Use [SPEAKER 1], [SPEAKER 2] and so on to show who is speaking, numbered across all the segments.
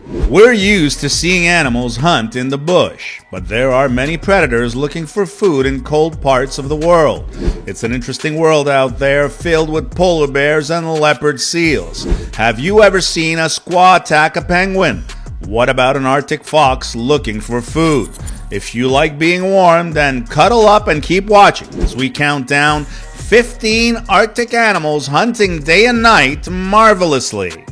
[SPEAKER 1] We're used to seeing animals hunt in the bush, but there are many predators looking for food in cold parts of the world. It's an interesting world out there filled with polar bears and leopard seals. Have you ever seen a squaw attack a penguin? What about an Arctic fox looking for food? If you like being warm, then cuddle up and keep watching as we count down 15 Arctic animals hunting day and night marvelously.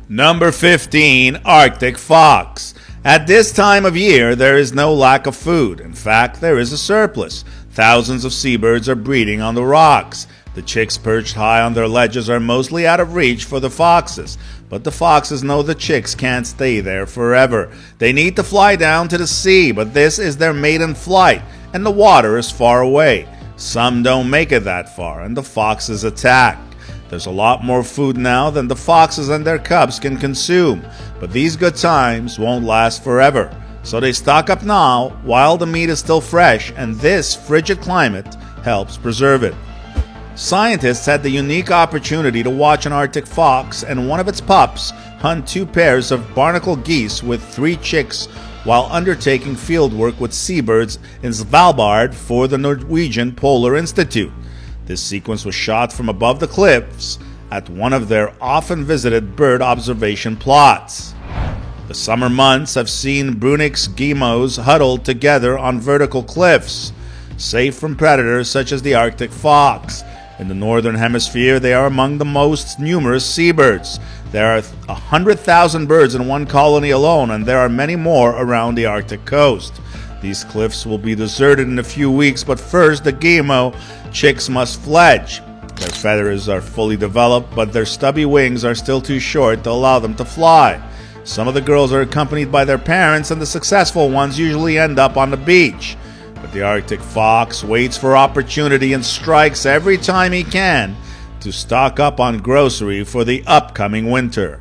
[SPEAKER 1] Number 15, Arctic fox. At this time of year, there is no lack of food. In fact, there is a surplus. Thousands of seabirds are breeding on the rocks. The chicks perched high on their ledges are mostly out of reach for the foxes, but the foxes know the chicks can't stay there forever. They need to fly down to the sea, but this is their maiden flight, and the water is far away. Some don't make it that far, and the foxes attack. There's a lot more food now than the foxes and their cubs can consume, but these good times won't last forever. So they stock up now while the meat is still fresh, and this frigid climate helps preserve it. Scientists had the unique opportunity to watch an Arctic fox and one of its pups hunt 2 pairs of barnacle geese with 3 chicks while undertaking fieldwork with seabirds in Svalbard for the Norwegian Polar Institute. This sequence was shot from above the cliffs at one of their often visited bird observation plots. The summer months have seen Brunix guillemots huddled together on vertical cliffs, safe from predators such as the Arctic fox. In the northern hemisphere, they are among the most numerous seabirds. There are 100,000 birds in one colony alone, and there are many more around the Arctic coast. These cliffs will be deserted in a few weeks, but first the guillemot chicks must fledge. Their feathers are fully developed, but their stubby wings are still too short to allow them to fly. Some of the girls are accompanied by their parents, and the successful ones usually end up on the beach. But the Arctic fox waits for opportunity and strikes every time he can to stock up on grocery for the upcoming winter.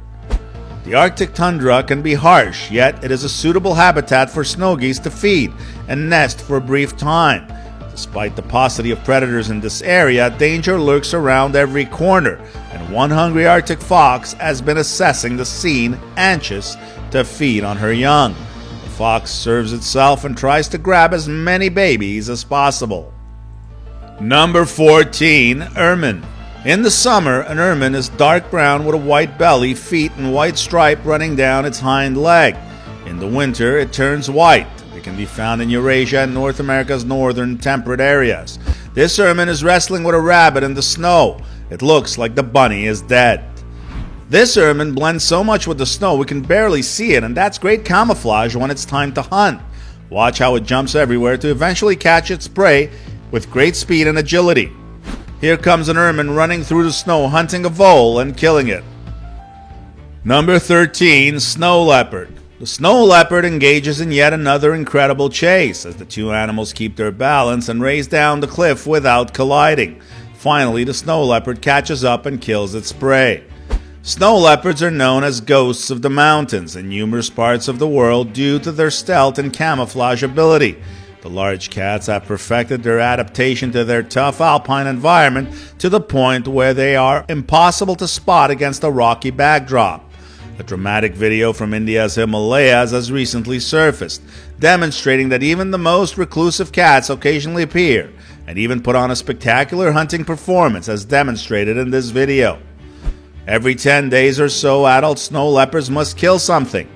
[SPEAKER 1] The Arctic tundra can be harsh, yet it is a suitable habitat for snow geese to feed and nest for a brief time. Despite the paucity of predators in this area, danger lurks around every corner, and one hungry Arctic fox has been assessing the scene, anxious to feed on her young. The fox serves itself and tries to grab as many babies as possible. Number 14, ermine. In the summer, an ermine is dark brown with a white belly, feet, and white stripe running down its hind leg. In the winter, it turns white. It can be found in Eurasia and North America's northern temperate areas. This ermine is wrestling with a rabbit in the snow. It looks like the bunny is dead. This ermine blends so much with the snow we can barely see it, and that's great camouflage when it's time to hunt. Watch how it jumps everywhere to eventually catch its prey with great speed and agility. Here comes an ermine running through the snow, hunting a vole and killing it. Number 13, snow leopard. The snow leopard engages in yet another incredible chase as the two animals keep their balance and race down the cliff without colliding. Finally, the snow leopard catches up and kills its prey. Snow leopards are known as ghosts of the mountains in numerous parts of the world due to their stealth and camouflage ability. The large cats have perfected their adaptation to their tough alpine environment to the point where they are impossible to spot against a rocky backdrop. A dramatic video from India's Himalayas has recently surfaced, demonstrating that even the most reclusive cats occasionally appear, and even put on a spectacular hunting performance as demonstrated in this video. Every 10 days or so, adult snow leopards must kill something.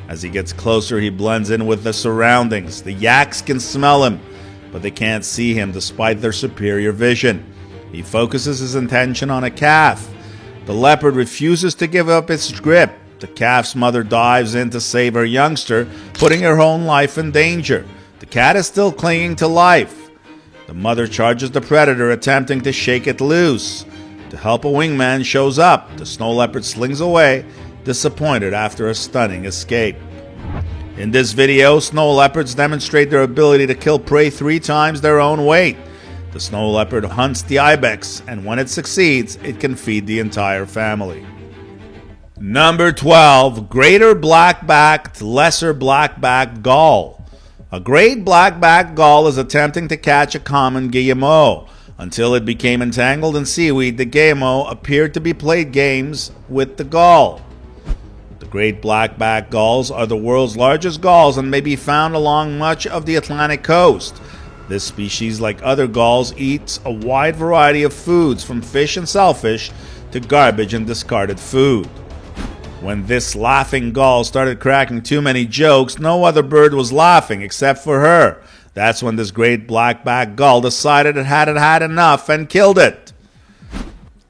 [SPEAKER 1] As he gets closer, he blends in with the surroundings. The yaks can smell him, but they can't see him despite their superior vision. He focuses his attention on a calf. The leopard refuses to give up its grip. The calf's mother dives in to save her youngster, putting her own life in danger. The cat is still clinging to life. The mother charges the predator, attempting to shake it loose. To help, a wingman shows up. The snow leopard slings away, disappointed after a stunning escape. In this video, snow leopards demonstrate their ability to kill prey 3 times their own weight. The snow leopard hunts the ibex, and when it succeeds, it can feed the entire family. Number 12, greater black-backed, lesser black-backed gull. A great black-backed gull is attempting to catch a common guillemot. Until it became entangled in seaweed, the gamo appeared to be played games with the gull. The great black-backed gulls are the world's largest gulls and may be found along much of the Atlantic coast. This species, like other gulls, eats a wide variety of foods, from fish and shellfish to garbage and discarded food. When this laughing gull started cracking too many jokes, no other bird was laughing except for her. That's when this great black-backed gull decided it had had enough and killed it.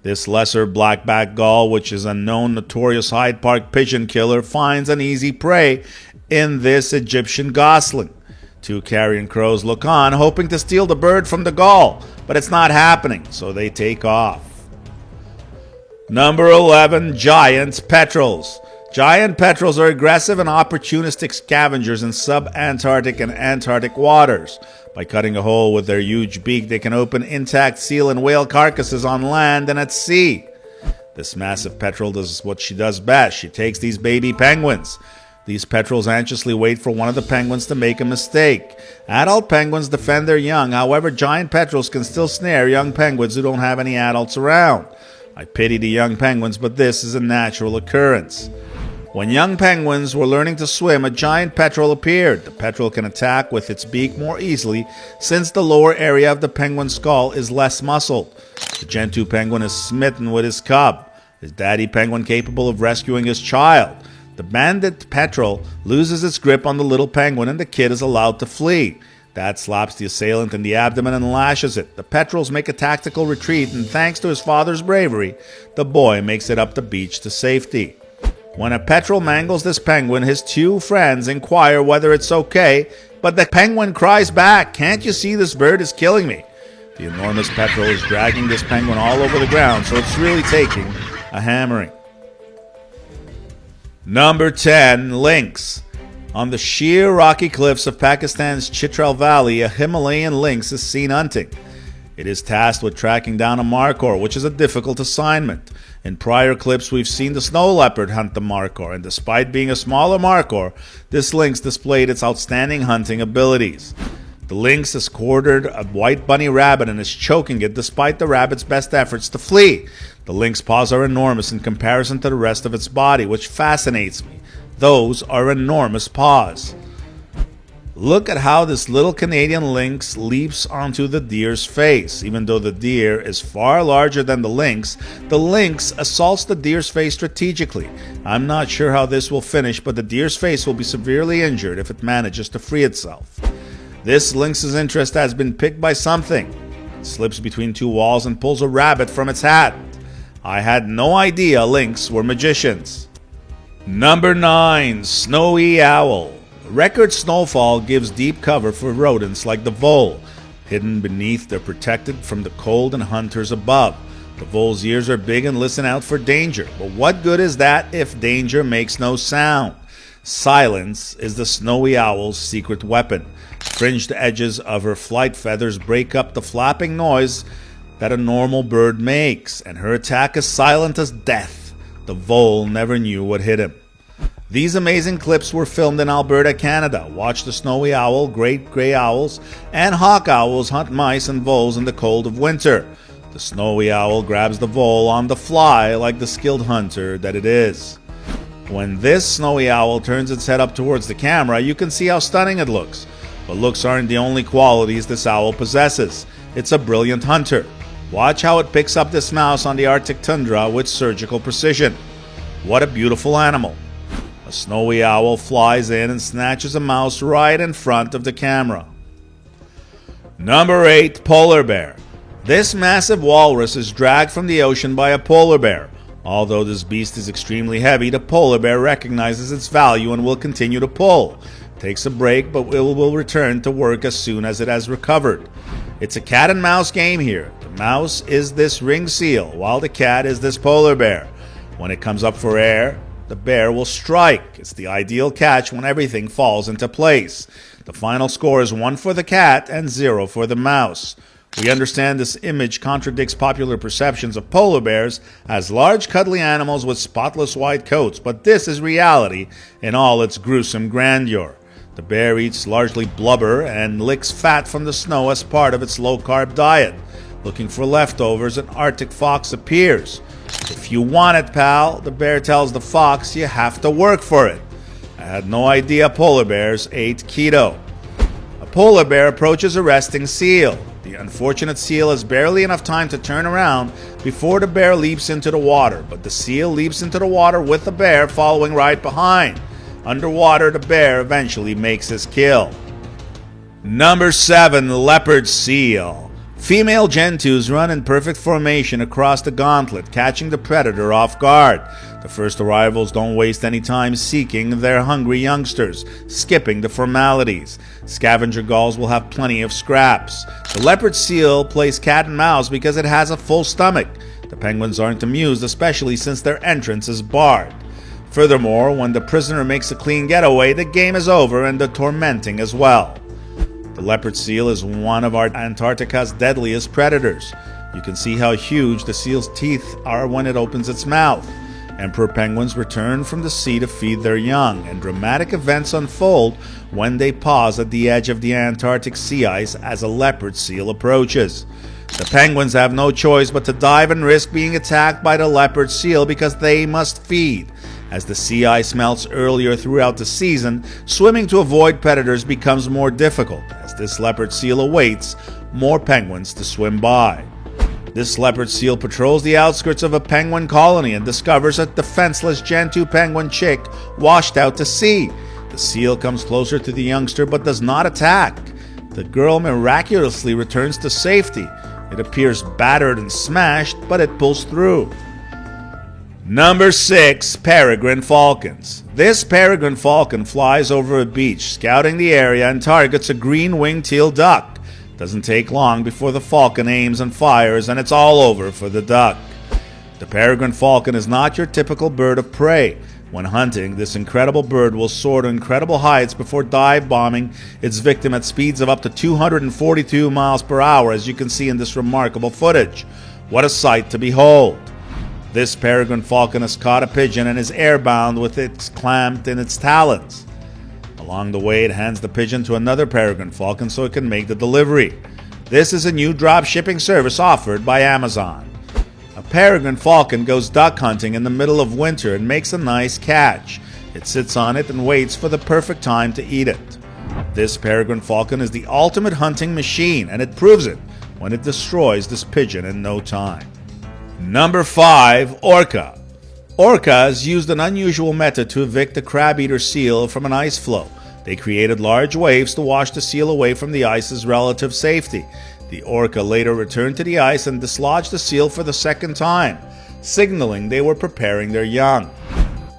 [SPEAKER 1] This lesser black-backed gull, which is a known notorious Hyde Park pigeon killer, finds an easy prey in this Egyptian gosling. Two carrion crows look on, hoping to steal the bird from the gull, but it's not happening, so they take off. Number 11, giant petrels. Giant petrels are aggressive and opportunistic scavengers in sub-Antarctic and Antarctic waters. By cutting a hole with their huge beak, they can open intact seal and whale carcasses on land and at sea. This massive petrel does what she does best. She takes these baby penguins. These petrels anxiously wait for one of the penguins to make a mistake. Adult penguins defend their young. However, giant petrels can still snare young penguins who don't have any adults around. I pity the young penguins, but this is a natural occurrence. When young penguins were learning to swim, a giant petrel appeared. The petrel can attack with its beak more easily since the lower area of the penguin's skull is less muscled. The Gentoo penguin is smitten with his cub. Is daddy penguin capable of rescuing his child? The bandit petrel loses its grip on the little penguin and the kid is allowed to flee. Dad slaps the assailant in the abdomen and lashes it. The petrels make a tactical retreat, and thanks to his father's bravery, the boy makes it up the beach to safety. When a petrel mangles this penguin, his two friends inquire whether it's okay, but the penguin cries back, "Can't you see this bird is killing me?" The enormous petrel is dragging this penguin all over the ground, so it's really taking a hammering. Number 10, lynx. On the sheer rocky cliffs of Pakistan's Chitral Valley, a Himalayan lynx is seen hunting. It is tasked with tracking down a markhor, which is a difficult assignment. In prior clips, we've seen the snow leopard hunt the markhor, and despite being a smaller markhor, this lynx displayed its outstanding hunting abilities. The lynx has cornered a white bunny rabbit and is choking it despite the rabbit's best efforts to flee. The lynx paws are enormous in comparison to the rest of its body, which fascinates me. Those are enormous paws. Look at how this little Canadian lynx leaps onto the deer's face. Even though the deer is far larger than the lynx assaults the deer's face strategically. I'm not sure how this will finish, but the deer's face will be severely injured if it manages to free itself. This lynx's interest has been piqued by something. It slips between two walls and pulls a rabbit from its hat. I had no idea lynx were magicians. Number 9, snowy owl. Record snowfall gives deep cover for rodents like the vole. Hidden beneath, they're protected from the cold and hunters above. The vole's ears are big and listen out for danger. But what good is that if danger makes no sound? Silence is the snowy owl's secret weapon. Fringed edges of her flight feathers break up the flapping noise that a normal bird makes, and her attack is silent as death. The vole never knew what hit him. These amazing clips were filmed in Alberta, Canada. Watch the snowy owl, great gray owls, and hawk owls hunt mice and voles in the cold of winter. The snowy owl grabs the vole on the fly like the skilled hunter that it is. When this snowy owl turns its head up towards the camera, you can see how stunning it looks. But looks aren't the only qualities this owl possesses. It's a brilliant hunter. Watch how it picks up this mouse on the Arctic tundra with surgical precision. What a beautiful animal. A snowy owl flies in and snatches a mouse right in front of the camera. Number 8, polar bear. This massive walrus is dragged from the ocean by a polar bear. Although this beast is extremely heavy, the polar bear recognizes its value and will continue to pull. Takes a break, but will return to work as soon as it has recovered. It's a cat and mouse game here. The mouse is this ring seal, while the cat is this polar bear. When it comes up for air, the bear will strike. It's the ideal catch when everything falls into place. The final score is 1 for the cat and 0 for the mouse. We understand this image contradicts popular perceptions of polar bears as large cuddly animals with spotless white coats, but this is reality in all its gruesome grandeur. The bear eats largely blubber and licks fat from the snow as part of its low-carb diet. Looking for leftovers, an Arctic fox appears. "If you want it, pal," the bear tells the fox, "you have to work for it." I had no idea polar bears ate keto. A polar bear approaches a resting seal. The unfortunate seal has barely enough time to turn around before the bear leaps into the water, but the seal leaps into the water with the bear following right behind. Underwater, the bear eventually makes his kill. Number 7. Leopard seal. Female gentoos run in perfect formation across the gauntlet, catching the predator off guard. The first arrivals don't waste any time seeking their hungry youngsters, skipping the formalities. Scavenger gulls will have plenty of scraps. The leopard seal plays cat and mouse because it has a full stomach. The penguins aren't amused, especially since their entrance is barred. Furthermore, when the prisoner makes a clean getaway, the game is over and the tormenting as well. The leopard seal is one of Antarctica's deadliest predators. You can see how huge the seal's teeth are when it opens its mouth. Emperor penguins return from the sea to feed their young, and dramatic events unfold when they pause at the edge of the Antarctic sea ice as a leopard seal approaches. The penguins have no choice but to dive and risk being attacked by the leopard seal because they must feed. As the sea ice melts earlier throughout the season, swimming to avoid predators becomes more difficult, as this leopard seal awaits more penguins to swim by. This leopard seal patrols the outskirts of a penguin colony and discovers a defenseless gentoo penguin chick washed out to sea. The seal comes closer to the youngster but does not attack. The girl miraculously returns to safety. It appears battered and smashed, but it pulls through. Number 6. Peregrine falcons. This peregrine falcon flies over a beach, scouting the area and targets a green-winged teal duck. Doesn't take long before the falcon aims and fires, and it's all over for the duck. The peregrine falcon is not your typical bird of prey. When hunting, this incredible bird will soar to incredible heights before dive-bombing its victim at speeds of up to 242 miles per hour, as you can see in this remarkable footage. What a sight to behold! This peregrine falcon has caught a pigeon and is airbound with it clamped in its talons. Along the way, it hands the pigeon to another peregrine falcon so it can make the delivery. This is a new drop shipping service offered by Amazon. A peregrine falcon goes duck hunting in the middle of winter and makes a nice catch. It sits on it and waits for the perfect time to eat it. This peregrine falcon is the ultimate hunting machine, and it proves it when it destroys this pigeon in no time. Number 5. Orca. Orcas used an unusual method to evict a crab-eater seal from an ice floe. They created large waves to wash the seal away from the ice's relative safety. The orca later returned to the ice and dislodged the seal for the second time, signaling they were preparing their young.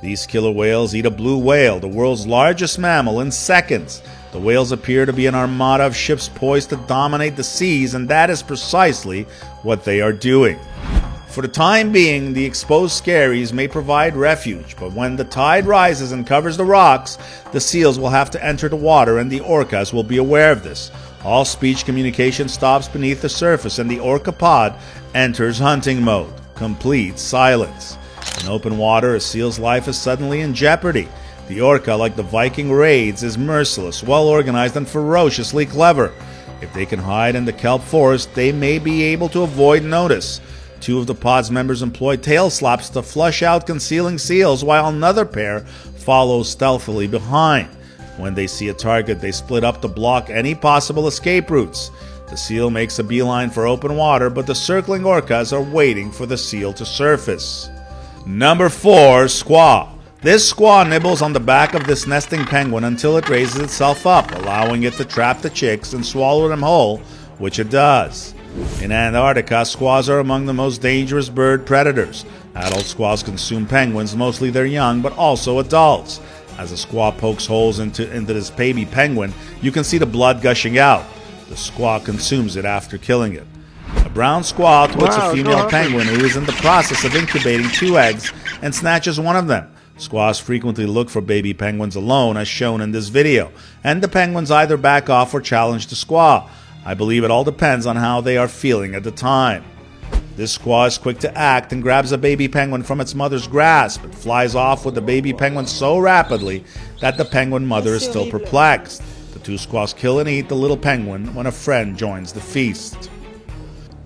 [SPEAKER 1] These killer whales eat a blue whale, the world's largest mammal, in seconds. The whales appear to be an armada of ships poised to dominate the seas, and that is precisely what they are doing. For the time being, the exposed skerries may provide refuge, but when the tide rises and covers the rocks, the seals will have to enter the water, and the orcas will be aware of this. All speech communication stops beneath the surface, and the orca pod enters hunting mode. Complete silence. In open water, a seal's life is suddenly in jeopardy. The orca, like the Viking raids, is merciless, well-organized, and ferociously clever. If they can hide in the kelp forest, they may be able to avoid notice. Two of the pod's members employ tail slaps to flush out concealing seals, while another pair follows stealthily behind. When they see a target, they split up to block any possible escape routes. The seal makes a beeline for open water, but the circling orcas are waiting for the seal to surface. Number 4. Squaw. This squaw nibbles on the back of this nesting penguin until it raises itself up, allowing it to trap the chicks and swallow them whole, which it does. In Antarctica, squaws are among the most dangerous bird predators. Adult squaws consume penguins, mostly their young, but also adults. As a squaw pokes holes into this baby penguin, you can see the blood gushing out. The squaw consumes it after killing it. A brown squaw twits a female penguin who is in the process of incubating 2 eggs and snatches one of them. Squaws frequently look for baby penguins alone, as shown in this video, and the penguins either back off or challenge the squaw. I believe it all depends on how they are feeling at the time. This squaw is quick to act and grabs a baby penguin from its mother's grasp. It flies off with the baby penguin so rapidly that the penguin mother is still perplexed. The 2 squaws kill and eat the little penguin when a friend joins the feast.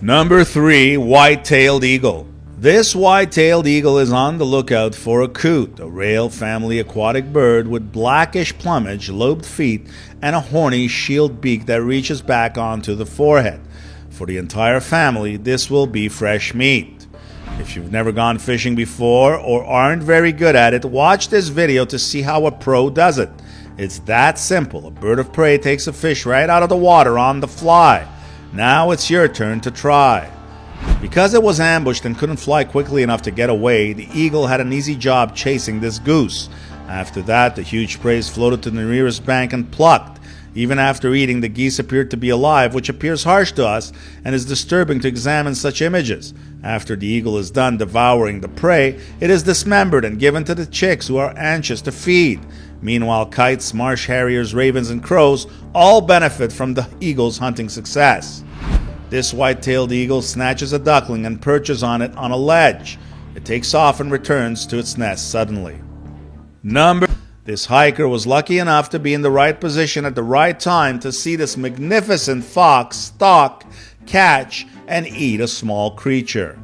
[SPEAKER 1] Number 3, white-tailed eagle. This white-tailed eagle is on the lookout for a coot, a rail family aquatic bird with blackish plumage, lobed feet, and a horny shield beak that reaches back onto the forehead. For the entire family, this will be fresh meat. If you've never gone fishing before or aren't very good at it, watch this video to see how a pro does it. It's that simple. A bird of prey takes a fish right out of the water on the fly. Now it's your turn to try. Because it was ambushed and couldn't fly quickly enough to get away, the eagle had an easy job chasing this goose. After that, the huge prey is floated to the nearest bank and plucked. Even after eating, the geese appeared to be alive, which appears harsh to us and is disturbing to examine such images. After the eagle is done devouring the prey, it is dismembered and given to the chicks who are anxious to feed. Meanwhile, kites, marsh harriers, ravens, and crows all benefit from the eagle's hunting success. This white-tailed eagle snatches a duckling and perches on it on a ledge. It takes off and returns to its nest suddenly. This hiker was lucky enough to be in the right position at the right time to see this magnificent fox stalk, catch, and eat a small creature.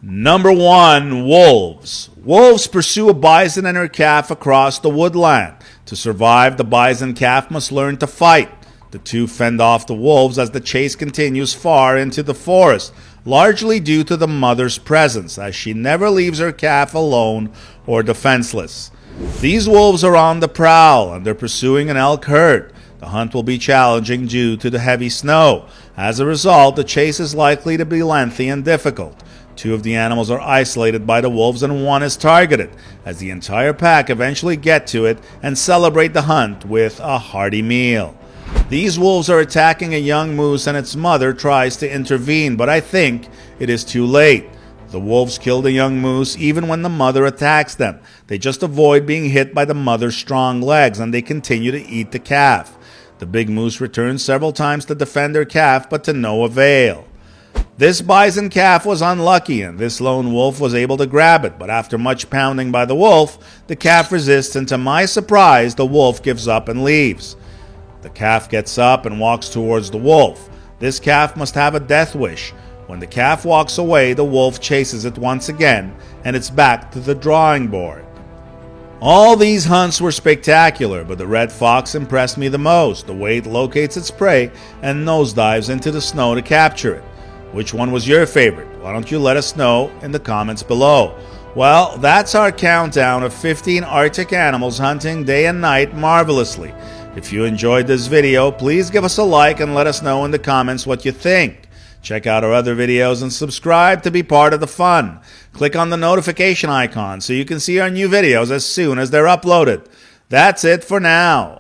[SPEAKER 1] Number 1, wolves. Wolves pursue a bison and her calf across the woodland. To survive, the bison calf must learn to fight. The two fend off the wolves as the chase continues far into the forest, largely due to the mother's presence, as she never leaves her calf alone or defenseless. These wolves are on the prowl and they're pursuing an elk herd. The hunt will be challenging due to the heavy snow. As a result, the chase is likely to be lengthy and difficult. 2 of the animals are isolated by the wolves and 1 is targeted, as the entire pack eventually get to it and celebrate the hunt with a hearty meal. These wolves are attacking a young moose and its mother tries to intervene, but I think it is too late. The wolves kill the young moose even when the mother attacks them. They just avoid being hit by the mother's strong legs and they continue to eat the calf. The big moose returns several times to defend her calf, but to no avail. This bison calf was unlucky and this lone wolf was able to grab it, but after much pounding by the wolf, the calf resists and to my surprise, the wolf gives up and leaves. The calf gets up and walks towards the wolf. This calf must have a death wish. When the calf walks away, the wolf chases it once again, and it's back to the drawing board. All these hunts were spectacular, but the red fox impressed me the most, the way it locates its prey and nosedives into the snow to capture it. Which one was your favorite? Why don't you let us know in the comments below? Well, that's our countdown of 15 Arctic animals hunting day and night marvelously. If you enjoyed this video, please give us a like and let us know in the comments what you think. Check out our other videos and subscribe to be part of the fun. Click on the notification icon so you can see our new videos as soon as they're uploaded. That's it for now.